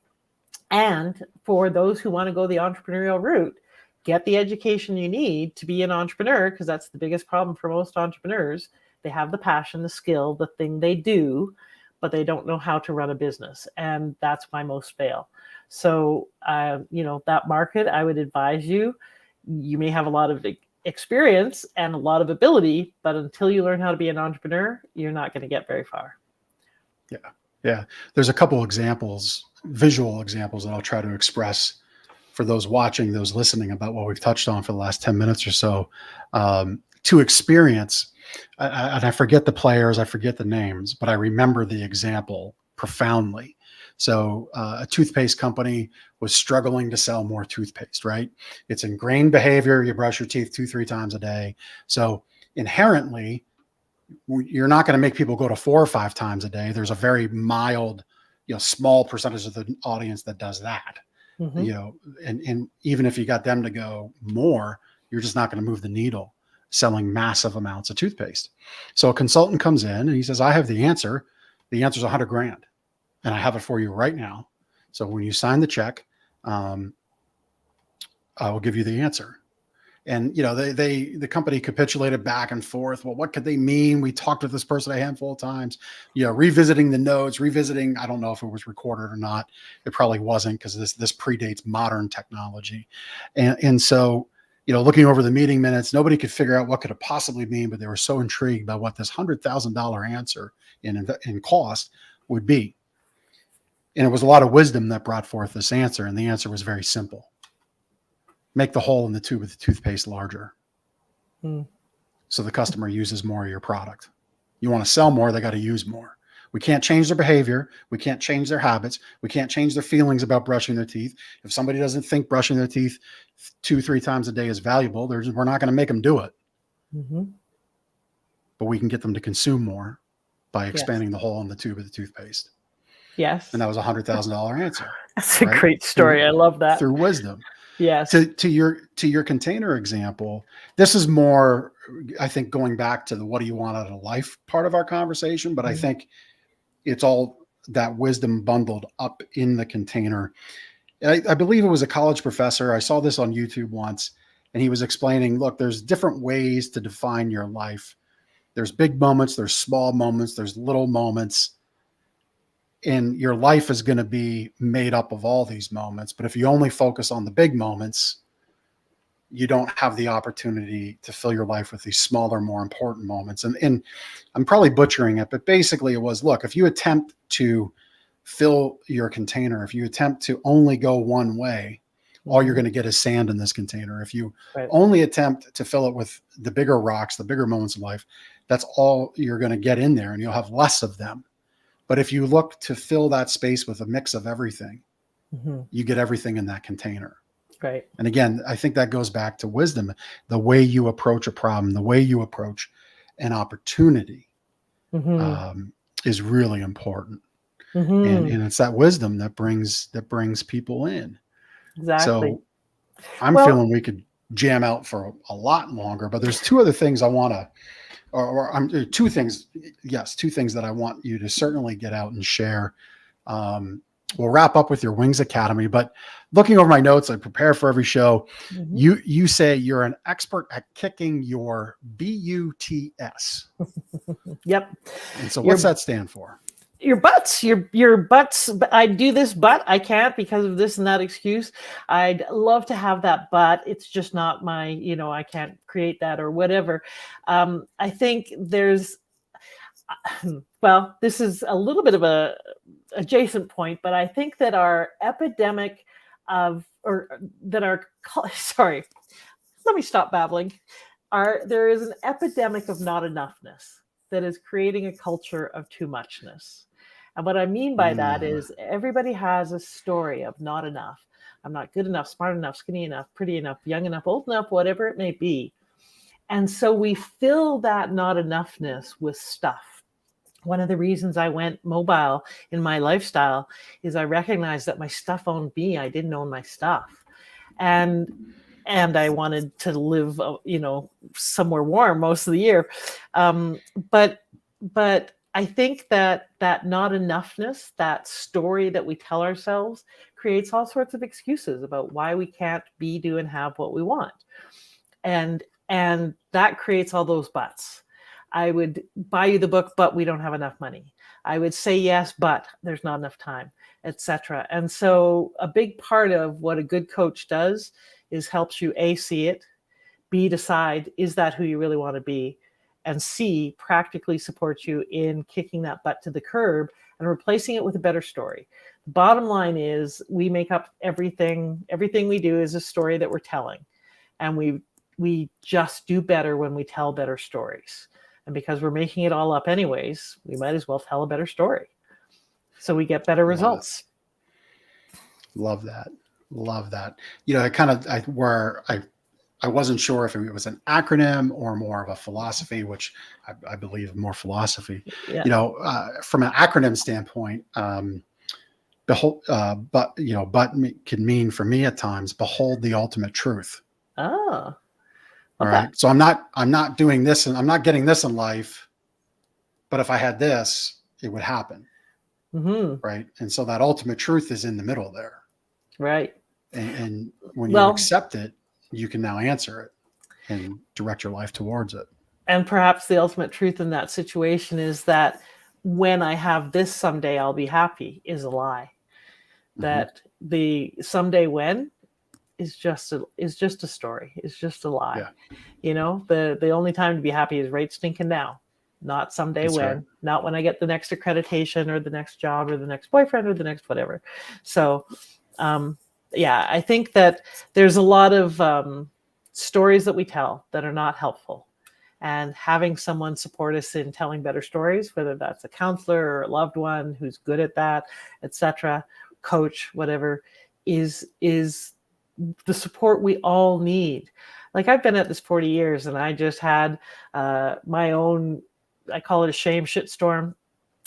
And for those who want to go the entrepreneurial route, get the education you need to be an entrepreneur, because that's the biggest problem for most entrepreneurs. They have the passion, the skill, the thing they do, but they don't know how to run a business. And that's why most fail. So, that market, I would advise you may have a lot of experience and a lot of ability, but until you learn how to be an entrepreneur, you're not going to get very far. Yeah. There's a couple examples, visual examples, that I'll try to express for those watching, those listening, about what we've touched on for the last 10 minutes or so. To experience, and I forget the players, I forget the names, but I remember the example profoundly. So a toothpaste company was struggling to sell more toothpaste, right? It's ingrained behavior. You brush your teeth 2-3 times a day. So inherently, you're not going to make people go to 4 or 5 times a day. There's a very mild, small percentage of the audience that does that. Mm-hmm. And even if you got them to go more, you're just not going to move the needle selling massive amounts of toothpaste. So a consultant comes in and he says, I have the answer. The answer is $100,000. And I have it for you right now. So when you sign the check, I will give you the answer. And, the company capitulated back and forth. Well, what could they mean? We talked to this person a handful of times, revisiting the notes, I don't know if it was recorded or not. It probably wasn't, because this predates modern technology. And so, looking over the meeting minutes, nobody could figure out what could it possibly mean, but they were so intrigued by what this $100,000 answer in cost would be. And it was a lot of wisdom that brought forth this answer. And the answer was very simple. Make the hole in the tube of the toothpaste larger. so the customer uses more of your product. You want to sell more, they got to use more. We can't change their behavior. We can't change their habits. We can't change their feelings about brushing their teeth. If somebody doesn't think brushing their teeth 2-3 times a day is valuable, we're not going to make them do it. Mm-hmm. But we can get them to consume more by expanding the hole in the tube of the toothpaste. Yes. And that was $100,000 answer. That's a great story. I love that. Through wisdom. Yes. To your container example, this is more, I think, going back to the what do you want out of life part of our conversation, but I think it's all that wisdom bundled up in the container. I believe it was a college professor. I saw this on YouTube once, and he was explaining, look, there's different ways to define your life. There's big moments, there's small moments, there's little moments. And your life is going to be made up of all these moments. But if you only focus on the big moments, you don't have the opportunity to fill your life with these smaller, more important moments. And I'm probably butchering it, but basically it was, look, if you attempt to fill your container, if you attempt to only go one way, all you're going to get is sand in this container. If you only attempt to fill it with the bigger rocks, the bigger moments of life, that's all you're going to get in there, and you'll have less of them. But if you look to fill that space with a mix of everything, you get everything in that container. Right. And again, I think that goes back to wisdom. The way you approach a problem, the way you approach an opportunity is really important. And it's that wisdom that brings people in. Exactly. So I'm feeling we could jam out for a lot longer, but there's two other things I want to, two things that I want you to certainly get out and share. We'll wrap up with your Wings Academy, but looking over my notes, I prepare for every show. You say you're an expert at kicking your BUTS. Yep. And so what's that stand for? Your butts. I do this, but I can't because of this and that excuse. I'd love to have that, but it's just not my, I can't create that or whatever. I think there's, this is a little bit of a adjacent point, but I think that our epidemic sorry, let me stop babbling. There is an epidemic of not enoughness that is creating a culture of too muchness. And what I mean by that is everybody has a story of not enough. I'm not good enough, smart enough, skinny enough, pretty enough, young enough, old enough, whatever it may be. And so we fill that not enoughness with stuff. One of the reasons I went mobile in my lifestyle is I recognized that my stuff owned me. I didn't own my stuff. And I wanted to live, somewhere warm most of the year. But I think that not enoughness, that story that we tell ourselves, creates all sorts of excuses about why we can't be, do, and have what we want. And that creates all those buts. I would buy you the book, but we don't have enough money. I would say yes, but there's not enough time, etc. And so a big part of what a good coach does is helps you A, see it, B, decide, is that who you really want to be? And C, practically support you in kicking that butt to the curb and replacing it with a better story. The bottom line is we make up everything. Everything we do is a story that we're telling. And we just do better when we tell better stories. And because we're making it all up anyways, we might as well tell a better story. So we get better results. Love that. I wasn't sure if it was an acronym or more of a philosophy, which I believe more philosophy. Yeah. From an acronym standpoint, but can mean for me at times, behold the ultimate truth. Oh. All right. So I'm not doing this and I'm not getting this in life, but if I had this, it would happen. Right. And so that ultimate truth is in the middle there. Right. And when you accept it, you can now answer it and direct your life towards it. And perhaps the ultimate truth in that situation is that when I have this someday, I'll be happy is a lie. That the someday when is just a story. It's just a lie. Yeah. The only time to be happy is right stinking now, not someday. That's when, right. Not when I get the next accreditation or the next job or the next boyfriend or the next whatever. So, I think that there's a lot of stories that we tell that are not helpful. and having someone support us in telling better stories, whether that's a counselor or a loved one who's good at that, etc., coach, whatever, is the support we all need. Like, I've been at this 40 years, and I just had my own, I call it a shame shitstorm.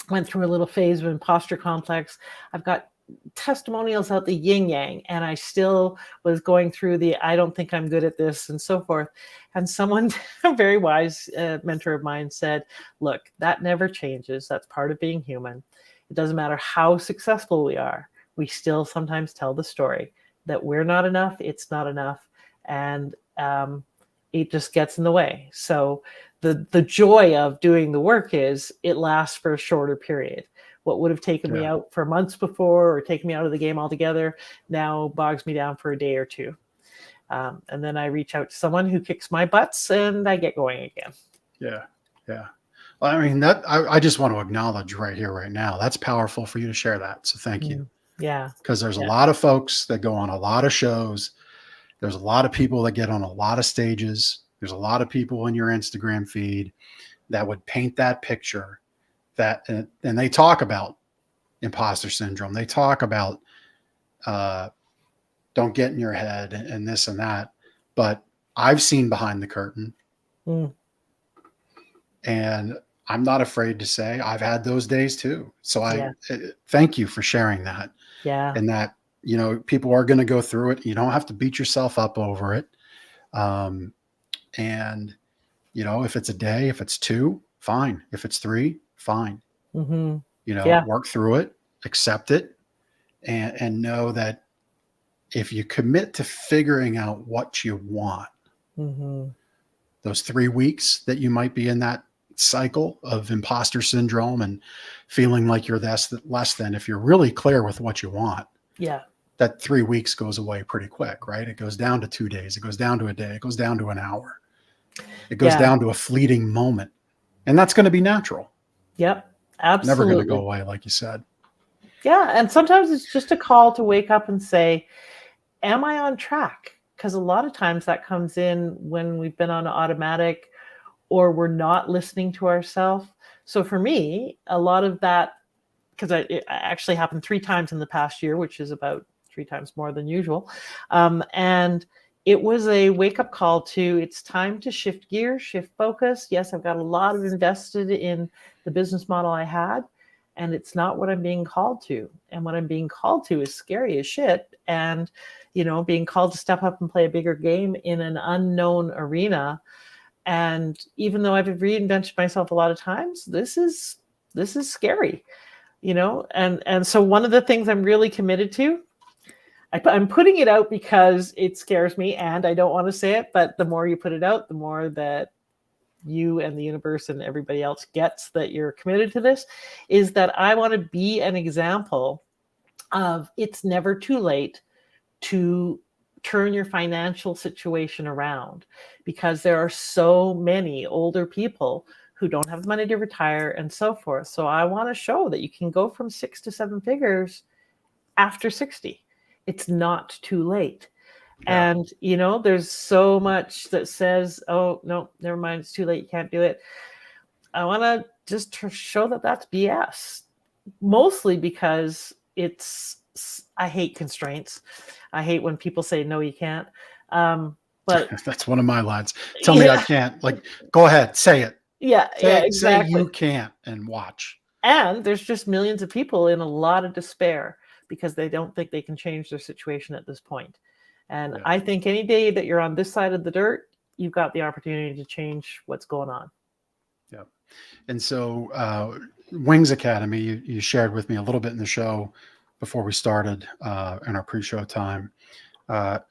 Went through a little phase of imposter complex. I've got testimonials out the yin yang, and I still was going through the I don't think I'm good at this and so forth. And someone, a very wise mentor of mine, said, look, that never changes. That's part of being human. It doesn't matter how successful we are. We still sometimes tell the story that we're not enough. It's not enough. And it just gets in the way. So the joy of doing the work is it lasts for a shorter period. What would have taken me out for months before or taken me out of the game altogether now bogs me down for a day or two. And then I reach out to someone who kicks my butts and I get going again. Yeah. Yeah. Well, I mean, that I just want to acknowledge right here, right now. That's powerful for you to share that. So thank you. Yeah. Because there's a lot of folks that go on a lot of shows. There's a lot of people that get on a lot of stages. There's a lot of people in your Instagram feed that would paint that picture that, and they talk about imposter syndrome. They talk about don't get in your head and this and that. But I've seen behind the curtain. And I'm not afraid to say I've had those days too. So I thank you for sharing that. Yeah. And that, you know, people are going to go through it. You don't have to beat yourself up over it. And, you know, if it's a day, if it's 2, fine. If it's 3, fine. You know, work through it, accept it, and know that if you commit to figuring out what you want, those 3 weeks that you might be in that cycle of imposter syndrome and feeling like you're less than, if you're really clear with what you want, that 3 weeks goes away pretty quick, right? It goes down to 2 days. It goes down to a day. It goes down to an hour. It goes down to a fleeting moment. And that's going to be natural. Yep. Absolutely. Never going to go away, like you said. Yeah. And sometimes it's just a call to wake up and say, am I on track? Because a lot of times that comes in when we've been on automatic or we're not listening to ourselves. So for me, a lot of that, because it actually happened 3 times in the past year, which is about 3 times more than usual. And it was a wake-up call to, it's time to shift gears, shift focus. Yes, I've got a lot of invested in the business model I had, and it's not what I'm being called to. And what I'm being called to is scary as shit. And, you know, being called to step up and play a bigger game in an unknown arena. And even though I've reinvented myself a lot of times, this is scary, you know? And so one of the things I'm really committed to, I'm putting it out because it scares me and I don't want to say it, but the more you put it out, the more that you and the universe and everybody else gets that you're committed to this, is that I want to be an example of it's never too late to turn your financial situation around, because there are so many older people who don't have the money to retire and so forth. So I want to show that you can go from 6 to 7 figures after 60. It's not too late. And, you know, there's so much that says, oh, no, never mind, it's too late, you can't do it. I want to just show that that's BS, mostly because I hate constraints. I hate when people say, no, you can't. But that's one of my lines. Tell me I can't. Like, go ahead, say it. Exactly. Say you can't and watch. And there's just millions of people in a lot of despair because they don't think they can change their situation at this point. And I think any day that you're on this side of the dirt, you've got the opportunity to change what's going on. Yeah. And so Wings Academy, you shared with me a little bit in the show before we started in our pre-show time.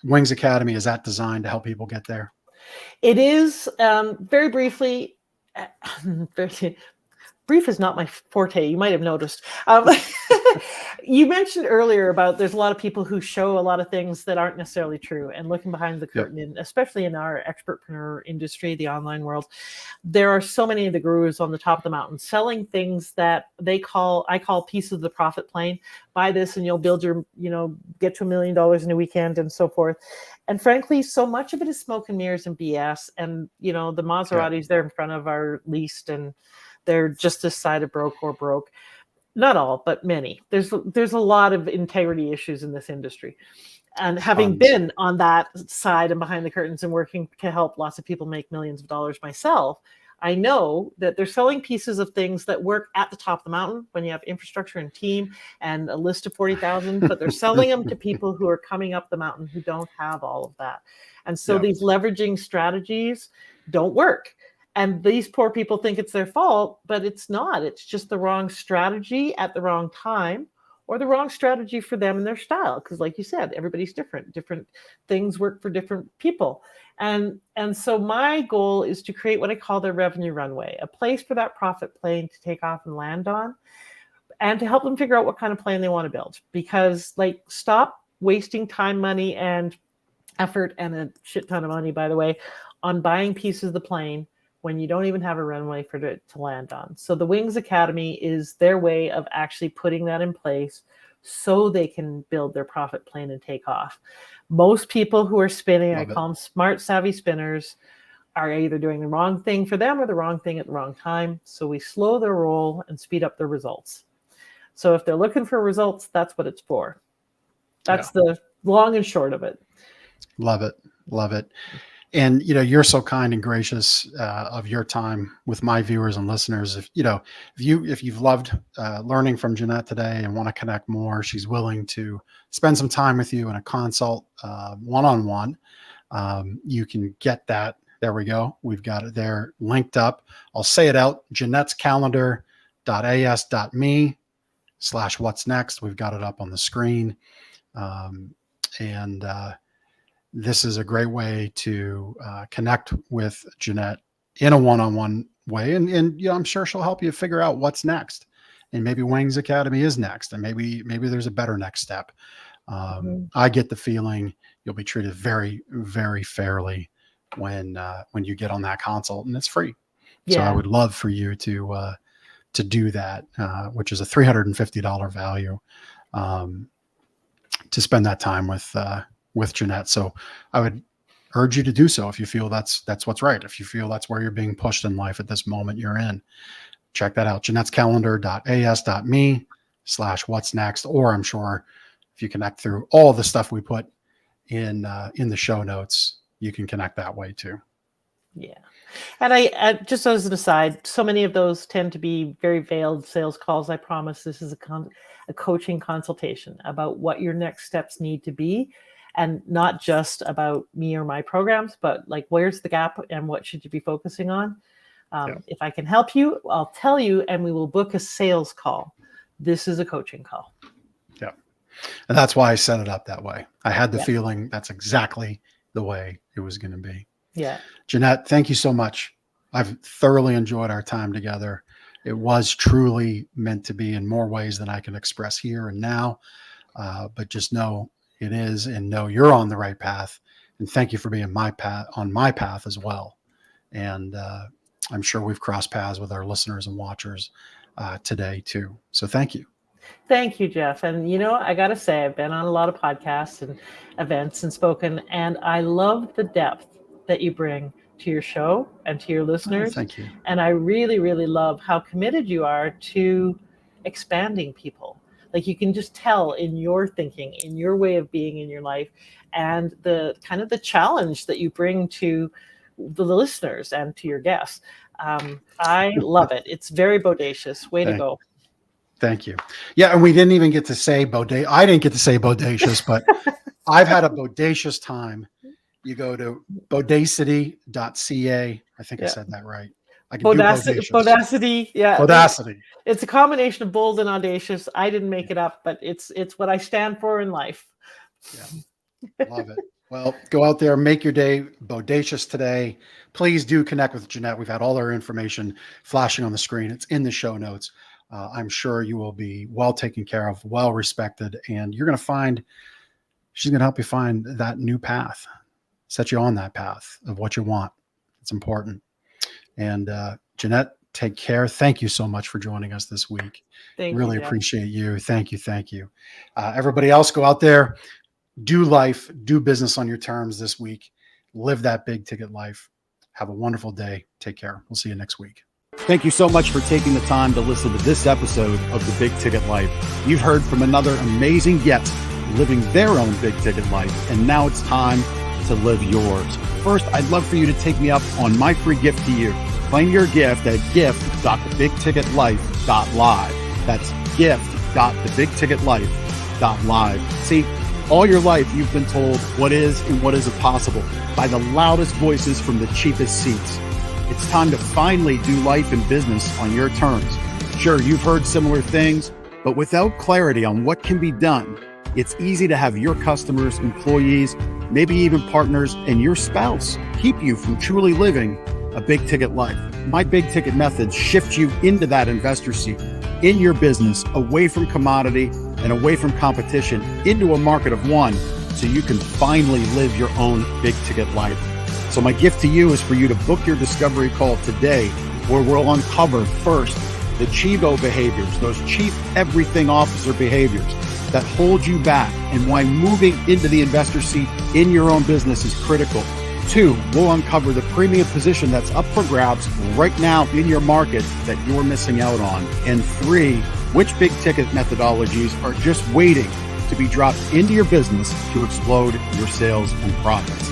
Wings Academy, is that designed to help people get there? It is, very briefly, brief is not my forte. You might have noticed. You mentioned earlier about there's a lot of people who show a lot of things that aren't necessarily true, and looking behind the curtain, especially in our expertpreneur industry, the online world, there are so many of the gurus on the top of the mountain selling things that I call pieces of the profit plane. Buy this and you'll build your, get to $1 million in a weekend and so forth. And frankly, so much of it is smoke and mirrors and BS. And, the Maseratis there in front of are leased, and they're just this side of broke or broke. Not all, but many. There's a lot of integrity issues in this industry. And having been on that side and behind the curtains and working to help lots of people make millions of dollars myself, I know that they're selling pieces of things that work at the top of the mountain when you have infrastructure and team and a list of 40,000, but they're selling them to people who are coming up the mountain who don't have all of that. And so these leveraging strategies don't work. And these poor people think it's their fault, but it's not. It's just the wrong strategy at the wrong time, or the wrong strategy for them and their style. Because like you said, everybody's different. Different things work for different people. And so my goal is to create what I call the revenue runway, a place for that profit plane to take off and land on, and to help them figure out what kind of plane they want to build. Because stop wasting time, money, and effort, and a shit ton of money, by the way, on buying pieces of the plane when you don't even have a runway for it to land on. So the Wings Academy is their way of actually putting that in place so they can build their profit plane and take off. Most people who are spinning, I call them smart, savvy spinners, are either doing the wrong thing for them or the wrong thing at the wrong time. So we slow their roll and speed up their results. So if they're looking for results, that's what it's for. That's the long and short of it. Love it. Love it. And, you're so kind and gracious of your time with my viewers and listeners. If you've loved learning from Jannette today and want to connect more, she's willing to spend some time with you in a consult one-on-one. You can get that. There we go. We've got it there linked up. I'll say it out. Jannette'sCalendar.as.me/what's next. We've got it up on the screen. This is a great way to connect with Jannette in a one-on-one way. And I'm sure she'll help you figure out what's next. And maybe Wings Academy is next. And maybe there's a better next step. I get the feeling you'll be treated very, very fairly when you get on that consult, and it's free. Yeah. So I would love for you to do that, which is a $350 value, to spend that time with Jannette. So I would urge you to do so if you feel that's what's right. If you feel that's where you're being pushed in life at this moment you're in, check that out. Jannette'sCalendar.as.me/what's next. Or I'm sure if you connect through all the stuff we put in the show notes, you can connect that way too. Yeah. And I just as an aside, so many of those tend to be very veiled sales calls. I promise this is a coaching consultation about what your next steps need to be. And not just about me or my programs, but where's the gap and what should you be focusing on? If I can help you, I'll tell you, and we will book a sales call. This is a coaching call. Yeah. And that's why I set it up that way. I had the feeling that's exactly the way it was going to be. Yeah. Jannette, thank you so much. I've thoroughly enjoyed our time together. It was truly meant to be in more ways than I can express here and now. But just know it is, and know you're on the right path. And thank you for being on my path as well. And I'm sure we've crossed paths with our listeners and watchers today too. So thank you. Thank you, Jeff. And I got to say, I've been on a lot of podcasts and events and spoken, and I love the depth that you bring to your show and to your listeners. Oh, thank you. And I really, really love how committed you are to expanding people. You can just tell in your thinking, in your way of being in your life, and the kind of the challenge that you bring to the listeners and to your guests. I love it. It's very bodacious. Way to go. Thank you. Yeah. And we didn't even get to say I didn't get to say bodacious, but I've had a bodacious time. You go to bodacity.ca. I think I said that right. Bodacity. Yeah. Bodacity. It's a combination of bold and audacious. I didn't make it up, but it's what I stand for in life. Yeah. Love it. Well, go out there, make your day bodacious today. Please do connect with Jannette. We've had all our information flashing on the screen. It's in the show notes. I'm sure you will be well taken care of, well respected, and you're going to find, she's going to help you find that new path, set you on that path of what you want. It's important. And Jannette, take care. Thank you so much for joining us this week. Really appreciate you. Thank you. Thank you. Everybody else, go out there, do life, do business on your terms this week. Live that big ticket life. Have a wonderful day. Take care. We'll see you next week. Thank you so much for taking the time to listen to this episode of The Big Ticket Life. You've heard from another amazing guest living their own big ticket life, and now it's time to live yours. First, I'd love for you to take me up on my free gift to you. Claim your gift at gift.thebigticketlife.live. That's gift.thebigticketlife.live. See, all your life you've been told what is and what isn't possible by the loudest voices from the cheapest seats. It's time to finally do life and business on your terms. Sure, you've heard similar things, but without clarity on what can be done, it's easy to have your customers, employees, maybe even partners, and your spouse keep you from truly living a big ticket life. My big ticket methods shift you into that investor seat in your business, away from commodity and away from competition, into a market of one, so you can finally live your own big ticket life. So my gift to you is for you to book your discovery call today, where we'll uncover first the Chivo behaviors, those chief everything officer behaviors that hold you back, and why moving into the investor seat in your own business is critical. 2, we'll uncover the premium position that's up for grabs right now in your market that you're missing out on. And 3, which big ticket methodologies are just waiting to be dropped into your business to explode your sales and profits.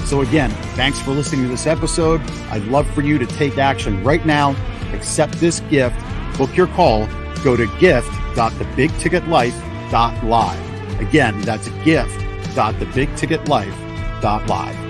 So again, thanks for listening to this episode. I'd love for you to take action right now. Accept this gift. Book your call. Go to gift.thebigticketlife.live. Again, that's gift.thebigticketlife.live.